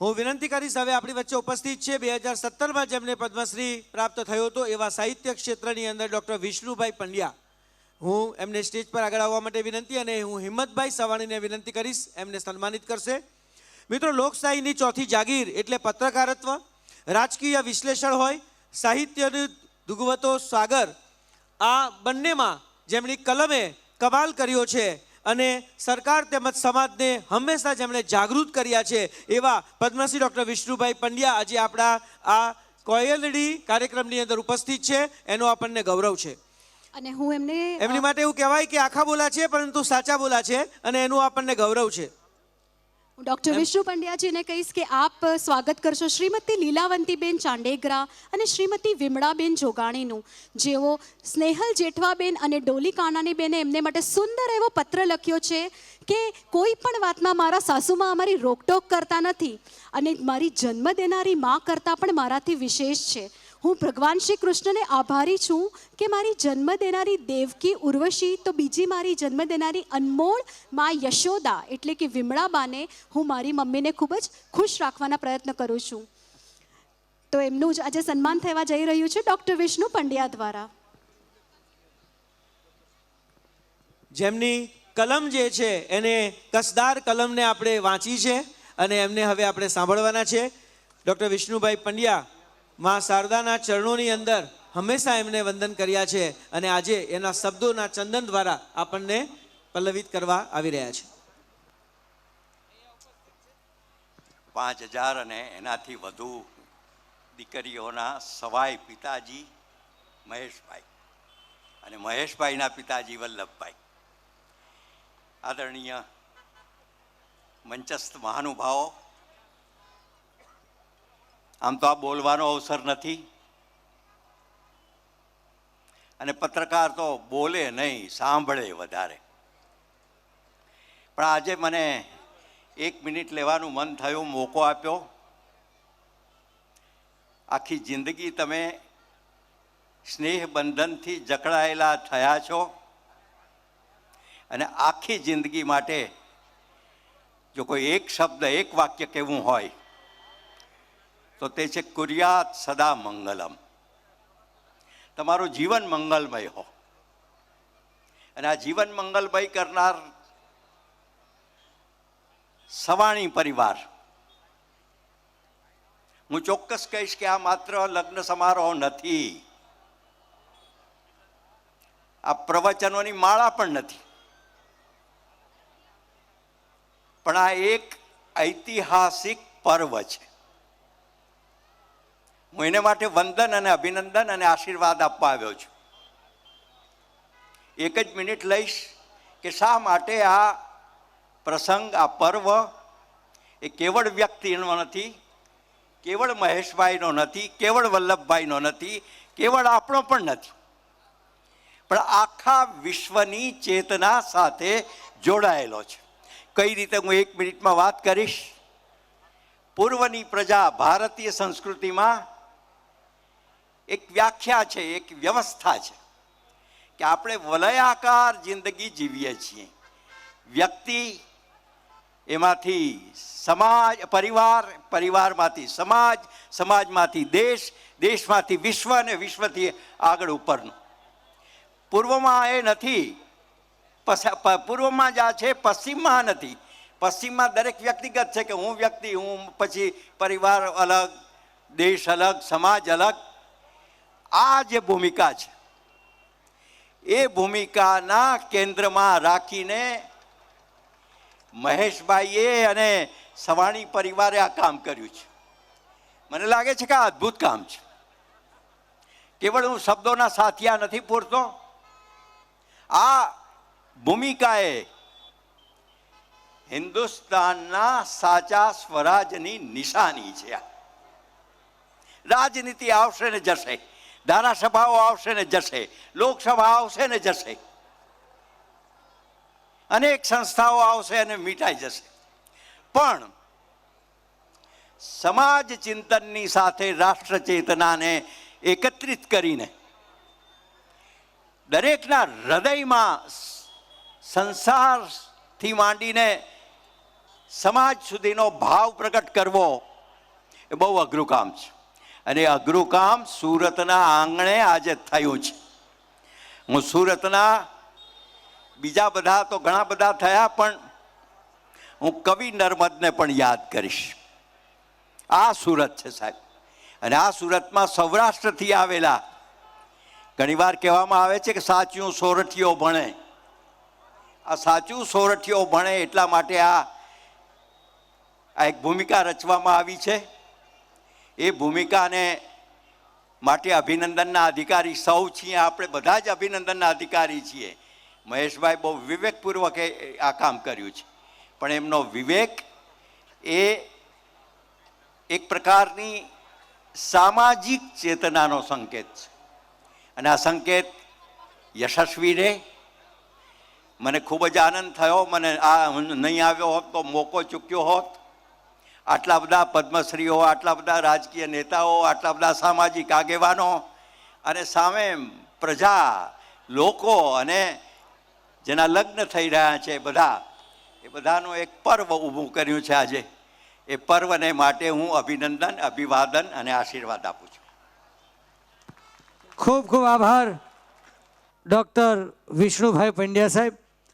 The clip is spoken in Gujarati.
હું વિનંતી કરીશ, હવે આપણી વચ્ચે ઉપસ્થિત છે 2017માં જેમને પદ્મશ્રી પ્રાપ્ત થયો હતો એવા સાહિત્ય ક્ષેત્રની અંદર ડૉક્ટર વિષ્ણુભાઈ પંડ્યા. હું એમને સ્ટેજ પર આગળ આવવા માટે વિનંતી અને હું હિંમતભાઈ સવાણીને વિનંતી કરીશ, એમને સન્માનિત કરશે. મિત્રો, લોકશાહીની ચોથી જાગીર એટલે પત્રકારત્વ, રાજકીય વિશ્લેષણ હોય, સાહિત્યનું દુગવતો સાગર, આ બંનેમાં જેમની કલમે કમાલ કર્યો છે અને સરકાર તેમજ સમાજને હંમેશા જેમણે જાગૃત કર્યા છે એવા પદ્મશ્રી ડૉક્ટર વિષ્ણુભાઈ પંડ્યા આજે આપણા આ કોયલડી કાર્યક્રમની અંદર ઉપસ્થિત છે. એનો આપણને ગૌરવ છે અને હું એમની માટે એવું કહેવાય કે આખા બોલા છે પરંતુ સાચા બોલા છે અને એનું આપણને ગૌરવ છે. હું ડૉક્ટર વિષ્ણુ પંડ્યાજીને કહીશ કે આપ સ્વાગત કરશો શ્રીમતી લીલાવંતીબેન ચાંડેગરા અને શ્રીમતી વિમળાબેન જોગાણીનું, જેઓ સ્નેહલ જેઠવાબેન અને ડોલી કાનાણીબેને એમને માટે સુંદર એવો પત્ર લખ્યો છે કે કોઈ પણ વાતમાં મારા સાસુમાં અમારી રોકટોક કરતા નથી અને મારી જન્મ દેનારી મા કરતાં પણ મારાથી વિશેષ છે. હું ભગવાન શ્રી કૃષ્ણને આભારી છું કે મારી જન્મ દેનારી દેવકી ઉર્વશી તો બીજી મારી જન્મ દેનારી અનમોલ મા યશોદા એટલે કે વિમળાબાને હું મારી મમ્મીને ખૂબ જ ખુશ રાખવાના પ્રયત્ન કરું છું. તો એમનું જ આજે સન્માન થવા જઈ રહ્યું છે ડૉક્ટર વિષ્ણુ પંડ્યા દ્વારા. જેમની કલમ જે છે એને કસદાર કલમને આપણે વાંચી છે અને એમને હવે આપણે સાંભળવાના છે. ડૉક્ટર વિષ્ણુભાઈ પંડ્યા માં શારદાના ચરણોની અંદર હંમેશા એમને વંદન કર્યા છે અને આજે એના શબ્દોના ચંદન દ્વારા આપણને પલ્લવિત કરવા આવી રહ્યા છે. 5000 અને એનાથી વધુ દીકરીઓના સવાય પિતાજી મહેશભાઈ અને મહેશભાઈના પિતાજી વલ્લભભાઈ, આદરણીય મંચસ્થ મહાનુભાવો, આમ તો આ બોલવાનો અવસર નથી અને પત્રકાર તો બોલે નહીં, સાંભળે વધારે, પણ આજે મને 1 મિનિટ લેવાનું મન થયું, મોકો આપ્યો. આખી જિંદગી તમે સ્નેહ બંધનથી જકડાયેલા થયા છો અને આખી જિંદગી માટે જો કોઈ એક શબ્દ, એક વાક્ય કહેવું હોય તો તે છે કુર્યાત સદા મંગલમ. તમારું જીવન મંગલમય હો અને આ જીવન મંગલમય કરનાર સવાણી પરિવાર, હું ચોક્કસ કહીશ કે આ માત્ર લગ્ન સમારોહ નથી, આ પ્રવચનોની માળા પણ નથી, પણ આ એક ઐતિહાસિક પર્વ છે. હું એને માટે વંદન અને અભિનંદન અને આશીર્વાદ આપવા આવ્યો છું. 1 જ મિનિટ લઈશ કે શા માટે આ પ્રસંગ, આ પર્વ એ કેવળ વ્યક્તિનો નથી, કેવળ મહેશભાઈનો નથી, કેવળ વલ્લભભાઈનો નથી, કેવળ આપણો પણ નથી, પણ આખા વિશ્વની ચેતના સાથે જોડાયેલો છે. કઈ રીતે હું 1 મિનિટમાં વાત કરીશ. પૂર્વની પ્રજા, ભારતીય સંસ્કૃતિમાં એક વ્યાખ્યા છે, એક વ્યવસ્થા છે કે આપણે વલયાકાર જિંદગી જીવીએ છીએ. વ્યક્તિ, એમાંથી સમાજ, પરિવાર, પરિવારમાંથી સમાજ, સમાજમાંથી દેશ, દેશમાંથી વિશ્વ અને વિશ્વથી આગળ ઉપરનું. પૂર્વમાં એ નથી, પૂર્વમાં જ આ છે, પશ્ચિમમાં નથી. પશ્ચિમમાં દરેક વ્યક્તિગત છે કે હું વ્યક્તિ, હું પછી પરિવાર અલગ, દેશ અલગ, સમાજ અલગ. આ જે ભૂમિકા છે એ ભૂમિકાના કેન્દ્રમાં રાખીને મહેશભાઈએ અને સવાણી પરિવારે આ કામ કર્યું છે. મને લાગે છે કે આ અદ્ભુત કામ છે. કેવળ હું શબ્દોના સાથિયા નથી પૂરતો, આ ભૂમિકાએ હિન્દુસ્તાનના સાચા સ્વરાજની નિશાની છે. રાજનીતિ આવશે ને જશે, ધારાસભાઓ આવશે ને જશે, લોકસભા આવશે ને જશે, અનેક સંસ્થાઓ આવશે અને મીટાઈ જશે, પણ સમાજ ચિંતનની સાથે રાષ્ટ્ર ચેતનાને એકત્રિત કરીને દરેકના હૃદયમાં સંસારથી માંડીને સમાજ સુધીનો ભાવ પ્રગટ કરવો એ બહુ અઘરું કામ છે અને એ અઘરું કામ સુરતના આંગણે આજે થયું છે. હું સુરતના બીજા બધા તો ઘણા બધા થયા, પણ હું કવિ નર્મદને પણ યાદ કરીશ. આ સુરત છે સાહેબ, અને આ સુરતમાં સૌરાષ્ટ્રથી આવેલા, ઘણીવાર કહેવામાં આવે છે કે સાચું સોરઠીઓ ભણે. આ સાચું સોરઠીઓ ભણે એટલા માટે આ એક ભૂમિકા રચવામાં આવી છે. એ ભૂમિકાને માટે અભિનંદનના અધિકારી સૌ છીએ, આપણે બધા જ અભિનંદનના અધિકારી છીએ. મહેશભાઈ બહુ વિવેકપૂર્વકે આ કામ કર્યું છે, પણ એમનો વિવેક એ એક પ્રકારની સામાજિક ચેતનાનો સંકેત છે, અને આ સંકેત યશસ્વી રહે. મને ખૂબ જ આનંદ થયો, મને આ નહીં આવ્યો હોત તો મોકો ચૂક્યો હોત. આટલા બધા પદ્મશ્રીઓ, આટલા બધા રાજકીય નેતાઓ, આટલા બધા સામાજિક આગેવાનો અને સામે પ્રજા, લોકો અને જેના લગ્ન થઈ રહ્યા છે બધા, એ બધાનું એક પર્વ ઊભું કર્યું છે આજે. એ પર્વને માટે હું અભિનંદન, અભિવાદન અને આશીર્વાદ આપું છું. ખૂબ ખૂબ આભાર ડૉક્ટર વિષ્ણુભાઈ પંડ્યા સાહેબ.